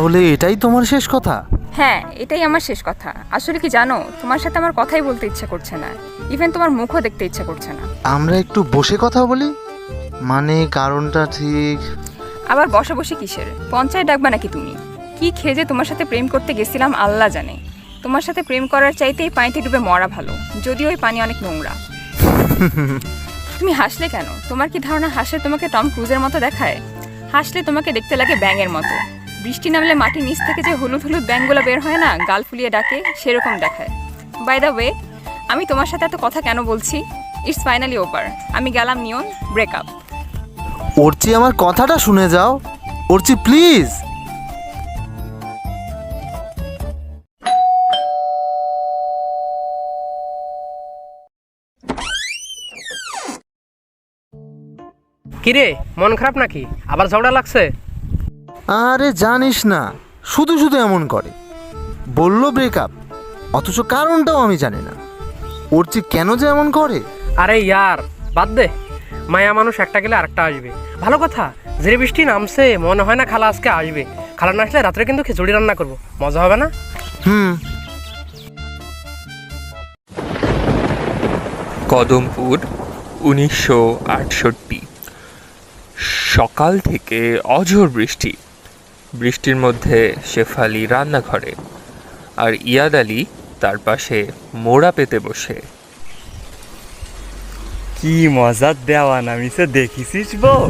তাহলে এটাই তোমার শেষ কথা? হ্যাঁ, এটাই আমার শেষ কথা। আসলে কি জানো, তোমার সাথে আমার কথাই বলতে ইচ্ছে করছে না, ইভেন তোমার মুখও দেখতে ইচ্ছে করছে না। আমরা একটু বসে কথা বলি, মানে কারণটা ঠিক। আবার বসা বসে কিসের? পঞ্চায়েত ডাকবা নাকি তুমি? কি খেয়ে যে তোমার সাথে প্রেম করতে গেছিলাম আল্লাহ জানে। তোমার সাথে প্রেম করার চাইতেই পানিতে ডুবে মরা ভালো, যদিও ওই পানি অনেক নোংরা। তুমি হাসলে কেন? তোমার কি ধারণা হাসলে তোমাকে টম ক্রুজের মতো দেখায়? হাসলে তোমাকে দেখতে লাগে ব্যাঙের মতো। বৃষ্টি নামলে মাটির নিচ থেকে যে হলুদ হলুদ ব্যাঙগুলো বের হয় না, গাল ফুলিয়ে ডাকে, সেরকম দেখায়। বাই দ্য ওয়ে, আমি তোমার সাথে এত কথা কেন বলছি? It's finally over. আমি গেলাম নিয়ন, ব্রেকআপ। অর্চি, আমার কথাটা শুনে যাও। অর্চি প্লিজ। কিরে, মন খারাপ নাকি? আবার ঝগড়া লাগছে? আরে জানিস না, শুধু শুধু এমন করে। বললো ব্রেকআপ, অথচ কারণটাও আমি জানি না। অর্চি কেন যে এমন করে? আরে ইয়ার বাদ দে, মায়া মানুষ একটা গেলে আরেকটা আসবে। ভালো কথা, যে বৃষ্টি নামছে, মনে হয় না খালা আজকে আসবে। খালা না আসলে রাত্রে কিন্তু খিচুড়ি রান্না করবো, মজা হবে না? কদমপুর 1968। সকাল থেকে অঝোর বৃষ্টি। বৃষ্টির মধ্যে শেফালি রান্নাঘরে, আর ইয়াদ আলী তার পাশে মোড়া পেতে বসে। কি মজার দেওয়া নামিছে দেখিছিস বউ?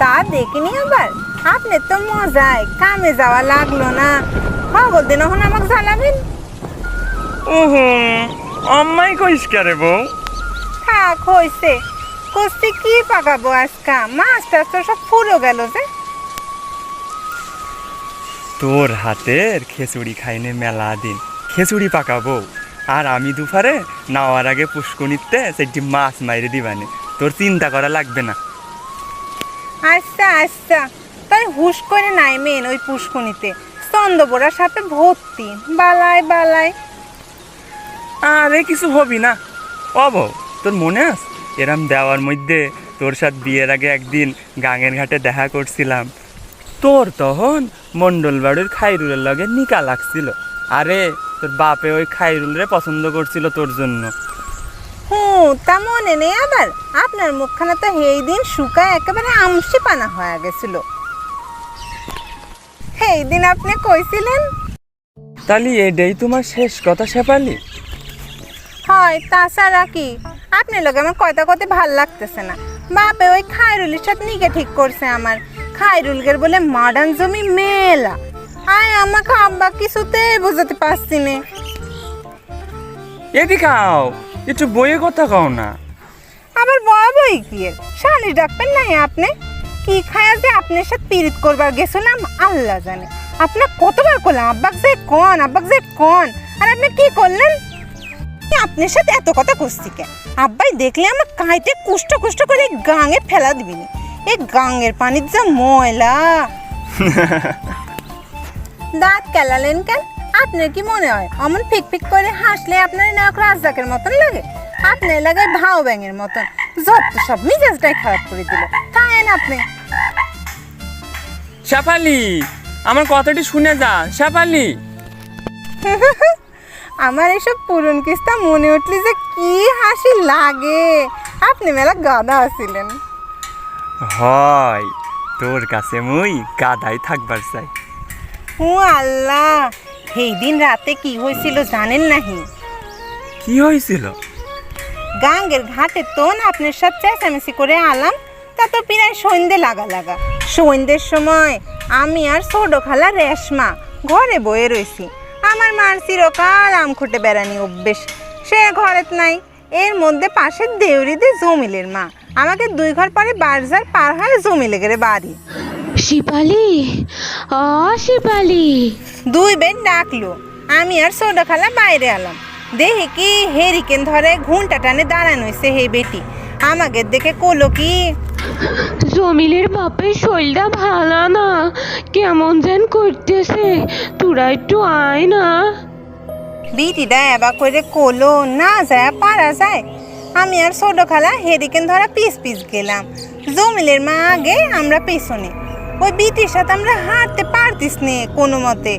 তা দেখিনি আবার। আপনি তো মজায় কামে যাওয়া লাগলো না, খবর দিন এখন আমাকে জানাবেন। অম্মাই কইস কারে বউ? থাক হইছে, কষতে কি পাকাবো আজকা, মাছ টাছ তো সব পুরো গেল যে। তোর হাতের খিচুড়ি খাইনে মেলা দিন, খিচুড়ি পাকাবো। আর আমি দুপুরে নাওয়ার আগে পুষ্কনিতে সেটি মাছ মাইরে দিবানে, তোর চিন্তা করা লাগবে না। আচ্ছা আচ্ছা, তাই হুশ করে নাইমেন ওই পুষ্কনিতে, চন্দ্রবোড়ার সাথে ভর্তি, বালায় বালায়। আরে কিছু হবি না। ও বউ, তোর মনে আছে এরম দেওয়ার মধ্যে তোর সাথে বিয়ের আগে একদিন গাঙের ঘাটে দেখা করছিলাম? তোর তখন মন্ডল বাড়ির খাইরুলের লগে নিকা লাগছিল। আরে তোর বাপে ওই খাইরুলরে পছন্দ করছিল তোর জন্য। তা মনে নেই আবার? আপনার মুখখানা তো সেই দিন শুকায় একেবারে আমসি পানা হয়ে গেছিল। সেই দিন আপনি কইছিলেন। তাহলে এটাই তোমার শেষ কথা শেফালি? হয়, তাছাড়া কি? আপনি লোক আমার কথা কথা ভাল লাগতেছে না। বাপে ওই খায়রুলের সাথে নিকে ঠিক করছে আমার। খায়রুলগের বলে মডার্ন জমি মেলা। আয় আমাকে আব্বা কিছুতে বুঝাতে পারছি না। এদিকে খাও, একটু বইয়ে কথা কও না। আবার বই কি এর শালিশ ডাকবেন না আপনি? কি খায়া যে আপনার সাথে পীড়িত করবার গেছিলাম আল্লাহ জানে। আপনার কতবার করলাম আব্বাক যে কোন, আব্বাক যে কোন, আর আপনি কি করলেন? আপনার সাথে এত কথা করছি কে? আব্বাই দেখলে আমার কাইতে কুষ্ট কুষ্ট করে গাঙে ফেলা দিবিনি। এই গাঙের পানির যা ময়লা। দাঁত কেলালেন কেন? আপনার কি মনে হয় অমন ফিক ফিক করে হাসলে আপনার নায়ক রাজ্জাকের মতন লাগে? আপনার লাগে ভাও ব্যাঙের মতন, যত সব মিজাজটাই খারাপ করে দিল। তাই না আপনি? শেফালি, আমার কথাটি শুনে যা শেফালি। আমার এসব পুরন কিস্তা মনে উঠলি যে কি হাসি লাগে। আপনি মেলা গাদা আছিলেন। হয়, তোর কাছে মুই গাদাই থাকবার চাই। ও আল্লাহ, সেই দিন রাতে কি হয়েছিল জানেন নাহি? কি হয়েছিল? গাঙ্গের ঘাটে তো না আপনার সাথে চেঁচামেচি করে আলাম, তা তো প্রায় সন্ধ্যে লাগা লাগা। সন্ধ্যের সময় আমি আর ছোট খালা রেশমা ঘরে বয়ে রয়েছি। আমার মার চিরকাল আম খুঁটে বেড়ানি অভ্যেস, সে ঘরে নাই। এর মধ্যে পাশের দেউরিতে জমিলের মা আমাকে 2 ঘর পরে বাজার পার হয় জমিলের বাড়ি। শিপালি, শিপালি 2 বের ডাকলো। আমি আর ছোট খালা বাইরে আলাম, দেখি কি হেরিকেন ধরে ঘুমটা টানে দাঁড়ানো হয়েছে হে বেটি। আমাকে দেখে কলো কি, জমিলের বাপের শরীরটা ভালো না, কেমন যেন করতেছে, তোরা একটু আয় না। বিটিটা এবার করে কলো, না যায় পারা যায়। আমি আর ছোট খালা হেরিকেন ধরা পিস পিস গেলাম। জমিলের মা আগে, আমরা পেছনে। ওই বিটির সাথে আমরা হাঁটতে পারতিস নে কোনো মতে,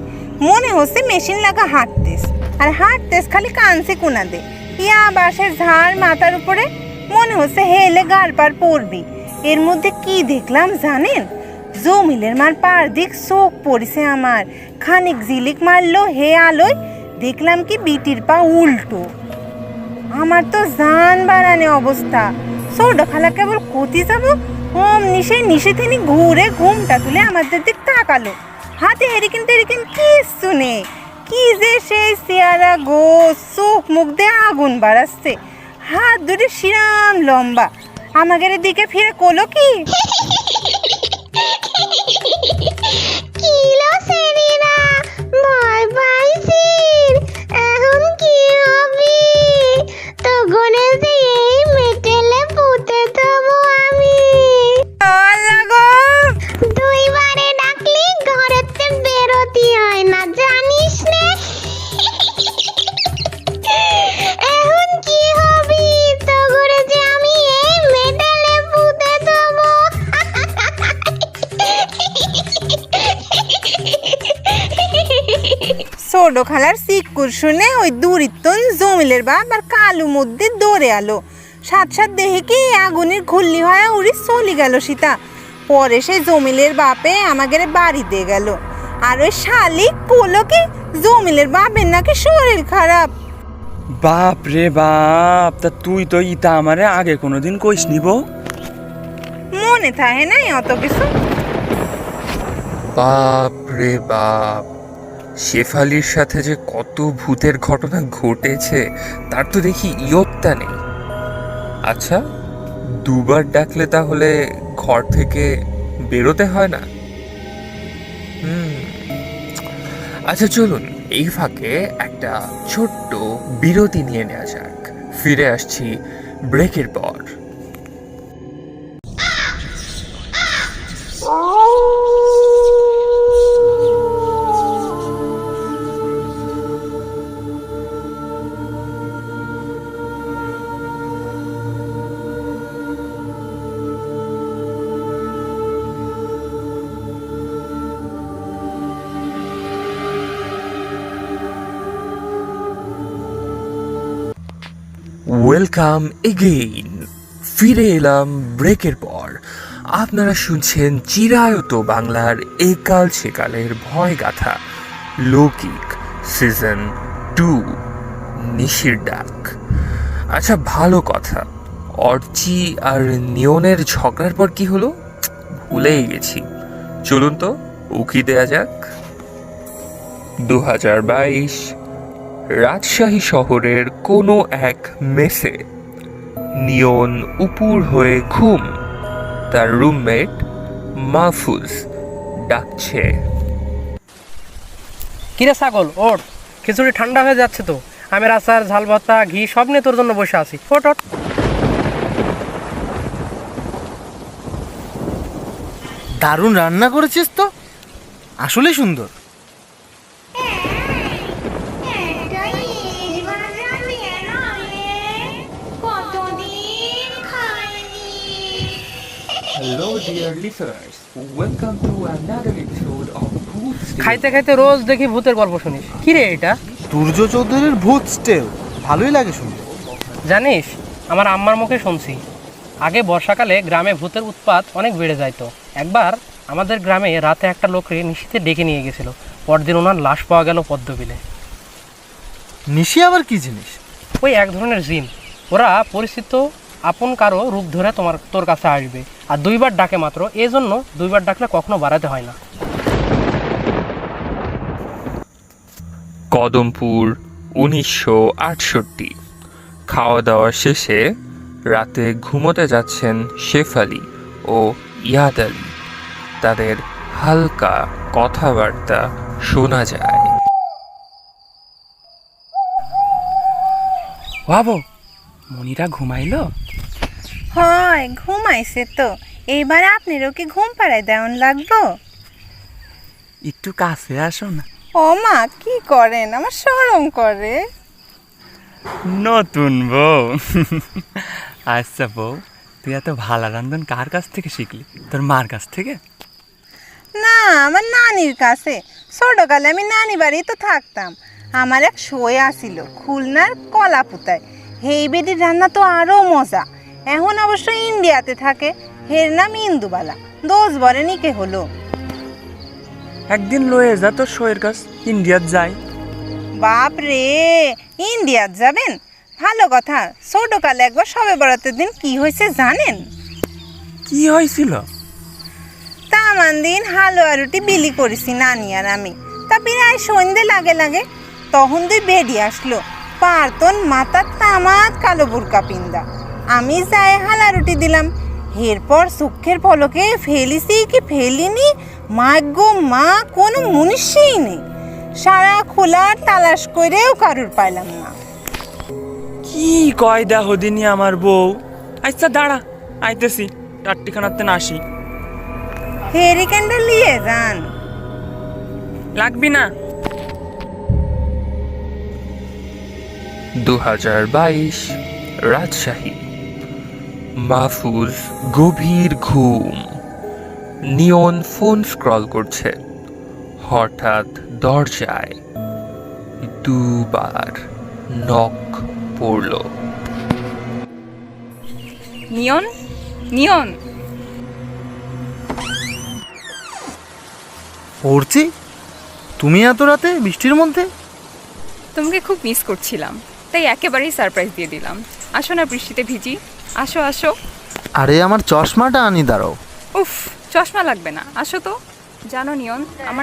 মনে হচ্ছে মেশিন লাগা হাঁটতিস, আর হাঁটতেস খালি কানসে কোনা দে, ইয়া বাঁশের ঝাড় মাথার উপরে, মনে হচ্ছে হেলে গাল পার পড়বি। এর মধ্যে কি দেখলাম জানেন? জমিলের মার পার দিক চোখ পড়েছে আমার, খানিক জিলিক মারলো হে আলোয়, দেখলাম কি বিটির পা উল্টো। আমার তো জান বাড়ানে অবস্থা। ছোট খালা কেবল কতি যাবো, অমনি সেই নিশে তিনি ঘুরে ঘুমটা তুলে আমাদের দিক তাকালো, হাতে হেরিকেন টেরিকেন কিচ্ছু নেই, কি যে সেই চেয়ারা গো, চোখ মুখ দিয়ে আগুন বাড়াচ্ছে, হাত দুটি শিরাম লম্বা, আমাদের দিকে ফিরে কলো কি, কিলো সেরিনা ভয় পাইছিস, এখন কি হবে? তো গনে যে এই মেটেলে পুঁতে দেবো আমি। আল্লাহ গো, দুইবারে ডাকলি ঘরেতে বেরোতে হয় না, জানিস নে? এখন কি হবে? তো করে যে আমি এই মেটেলে পুঁতে দেবো। ছোট খালার সিকুর শুনে ওই দূরিত্তন জমিলের বাপ আর কালু মধ্যে দৌড়ে আলো, সাত সাত দেহে কি আগুনের ঘুল্লি হয়ে উড়ি চলে গেল সীতা। পরে সেই জমিলের বাপে আমাদের বাড়ি দিয়ে গেল, আর ওই শালিক কলো কি জমিলের বাপের নাকি শরীর খারাপ। বাপ রে বাপ, তা তুই তো ইতা আমারে আগে কোনোদিন কইস নিব। মনে থাকে নাই অত কিছু। বাপ রে বাপ, শেফালির সাথে যে কত ভূতের ঘটনা ঘটেছে তার তো দেখি ইয়ত্তা নেই। আচ্ছা, দুবার ডাকলে তাহলে ঘর থেকে বেরোতে হয় না? আচ্ছা চলুন এই ফাঁকে একটা ছোট্ট বিরতি নিয়ে নেওয়া যাক, ফিরে আসছি ব্রেকের পর। ওয়েলকাম এগেইন, ফিরে এলাম ব্রেকের পর। আপনারা শুনছেন চিরায়ত বাংলার একাল সেকালের ভয় গাথা লৌকিক সিজন 2, নিশির ডাক। আচ্ছা ভালো কথা, অর্চি আর নিয়নের ঝগড়ার পর কি হলো ভুলেই গেছি। চলুন তো উকি দেয়া যাক। 2022 রাজশাহী শহরের কোনো এক মেসে নিয়ন উপুর হয়ে ঘুম, তার রুমমেট মাহফুজ ডাকছে। কিরে ছাগল ওঠ, খিচুড়ি ঠান্ডা হয়ে যাচ্ছে তো, আমের আচার ঝাল ভর্তা ঘি সব নিয়ে তোর জন্য বসে আছি, ওঠ ওঠ। দারুণ রান্না করেছিস তো, আসলে সুন্দর। Hello dear listeners, welcome to another episode of Bhoot Tales. খাইতে খাইতে রোজ দেখি ভূতের গল্প শুনিস, কিরে এটা? সূর্য চৌধুরীর ভূত স্টেল, ভালোই লাগে শুনতে। জানিস, আমার আম্মার মুখে শুনছি আগে বর্ষাকালে গ্রামে ভূতের উৎপাত অনেক বেড়ে যায়। তো একবার আমাদের গ্রামে রাতে একটা লোককে নিশীথে ডেকে নিয়ে গেছিল, পরদিন ওনার লাশ পাওয়া গেল পদ্মবিলে। নিশি আবার কি জিনিস? ওই এক ধরনের জিন, ওরা পরিচিত আপন কারো রূপ ধরে তোর কাছে আসবে, আর দুইবার ডাকে মাত্র, এই জন্য দুইবার ডাকলে কখনো বাড়াতে হয় না। কদমপুর 1968। খাওয়া দাওয়া শেষে রাতে ঘুমোতে যাচ্ছেন শেফালি ও ইয়াদ আলী। তাদের হালকা কথাবার্তা শোনা যায়। বাবু, মনিরা ঘুমাইলো? হয় ঘুমাইছে তো, এইবার আপনারও কি ঘুম পাড়ায় দেওয়ান লাগবো? একটু কাছে আসো না। ও মা, কি করেন, আমার শরম করে। নতুন বউ। আচ্ছা বউ, তুই এত ভালো রান্ধন কার কাছ থেকে শিখলি? তোর মার কাছ থেকে? না, আমার নানির কাছে। ছোটকালে আমি নানি বাড়ি তো থাকতাম। আমার এক সই আসিল খুলনার কলাপুতায়। হেই বেটির রান্না তো আরও মজা। এখন অবশ্য ইন্ডিয়াতে থাকে। হের নাম ইন্দুবালা। 10 বরে নিকে হলো। একদিন লয়ে যা তোর শোয়ের কাছ, ইন্ডিয়াত যাই। বাপ রে, ইন্ডিয়াত যাবেন? ভালো কথা। ছোটকালে একবার সবে বরাতের দিন কি হয়েছে জানেন? কি হয়েছিল? তামান দিন হালুয়া রুটি বিলি করেছি নানি আর আমি। তা প্রায় সন্ধ্যে লাগে লাগে তখন 2 বেডি আসলো। পারতন মাথার তামাত কালো বুরকা পিন্দা। আমি যাই হালা রুটি দিলাম। এরপর চোখের পলকে ফেলিছি কি ফেলিনি মা গো মা, কোনো মুনিষই নেই। সারা খোলার তালাশ করেও কারুর পাইলাম না। কি কয় দেহ দিনই আমার বউ। আচ্ছা দাঁড়া, আইতেছি, টাট্টিখানাতে না আসি। হেরিকেনটা নিয়ে যান। লাগবি না। 2022 রাজশাহী। মাহফুজ গভীর ঘুম। নিয়ন ফোন স্ক্রল করছে। হঠাৎ দরজায় 2 বার নক পড়ল। নিয়ন, নিয়ন। অর্চি, তুমি এত রাতে বৃষ্টির মধ্যে? তোমাকে খুব মিস করছিলাম, তাই একেবারেই সারপ্রাইজ দিয়ে দিলাম। আসো না, বৃষ্টিতে ভিজি। আসো আসো। আরে আমার চশমাটা আনি, দাঁড়াও। উফ, চশমা লাগবে না, আসো তো। জানো নিয়ন, আমার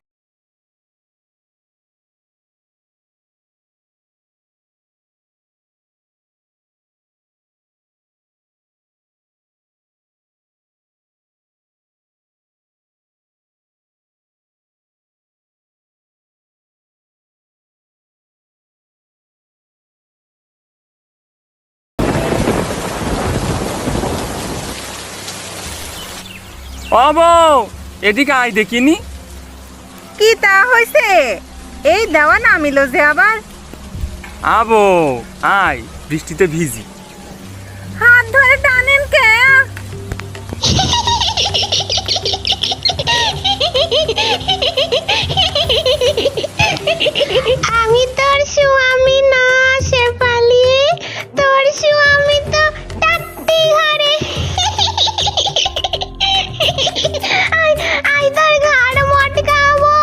ও বউ, এদিকে আয় দেখিনি। কি তা হয়েছে? এই দেওয়া নামিল যে আবার। আবো আয়, বৃষ্টিতে ভিজি। হাত ধরে টানেন কে? আমি তোর স্বামী না শেফালি, তোর স্বামী তো টাট্টি ঘরে। আই তোর ঘাড় মটকাবো।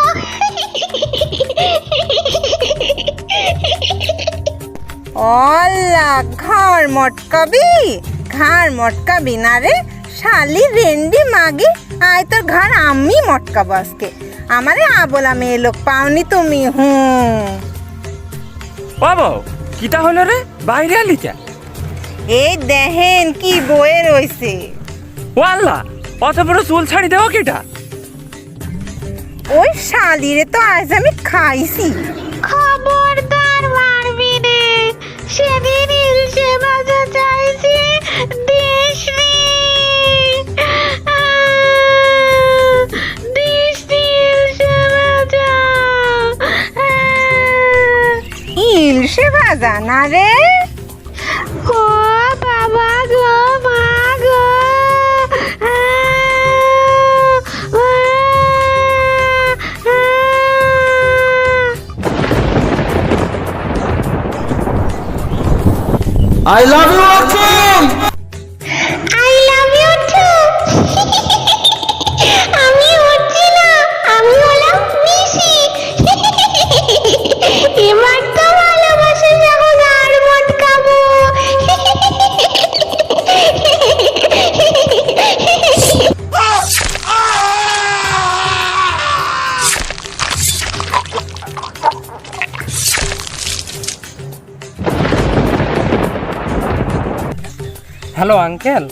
অল্লা, ঘাড় মটকাবি? ঘাড় মটকাবি না রে শালি রেন্ডি মাগি। আয় তোর ঘাড় আমি মটকাবো আজকে। আমারে আবলা মেয়ে লোক পাওনি তুমি। ও বউ, কিটা হলো রে? বাইরে আলি কে? এই দেখেন কি বয়ে রইছে। ও আল্লাহ, অত বড় চুল ছাড়ি দেওয়া কেটা? ওই শালিরে তো আজ আমি খাইছি। খবরদার মারবি রে। সেদিন ইলশে ভাজা চাইছি, দিস নি। দিস নি ইলশে ভাজা। ইলশে ভাজা না রে? ও বাবা গো, মা গো। I love you Archi. I love you too. আমি হচ্ছি না, আমি হলাম মিশি। এবার তো ভালোবাসা যাবো, গাড় মটকাবো। হ্যালো আঙ্কেল,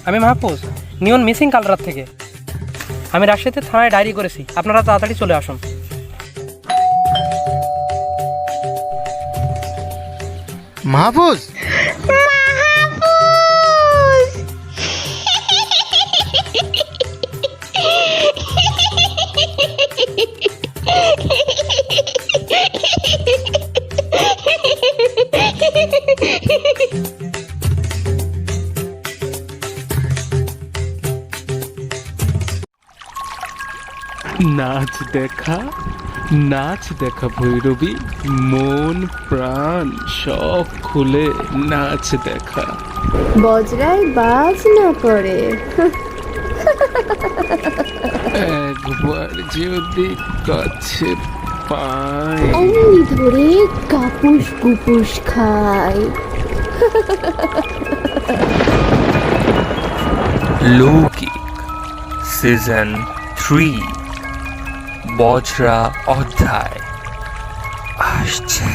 আমি মাহফুজ, নিয়ন মিসিং কাল রাত থেকে। আমি রাজশাহীতে থানায় ডায়েরি করেছি, আপনারা তাড়াতাড়ি চলে আসুন। মাহফুজ, মাহফুজ। নাচ দেখা, নাচ দেখা ভৈরবী, মন প্রাণ সব খুলে নাচ দেখা। বজরায় বাজ না পড়ে। একবার যদি কাছে পাই, অমনি ধরে কাপুস কুপুস খায়। লৌকিক সিজন 3 বজরা অধ্যায় আসছে।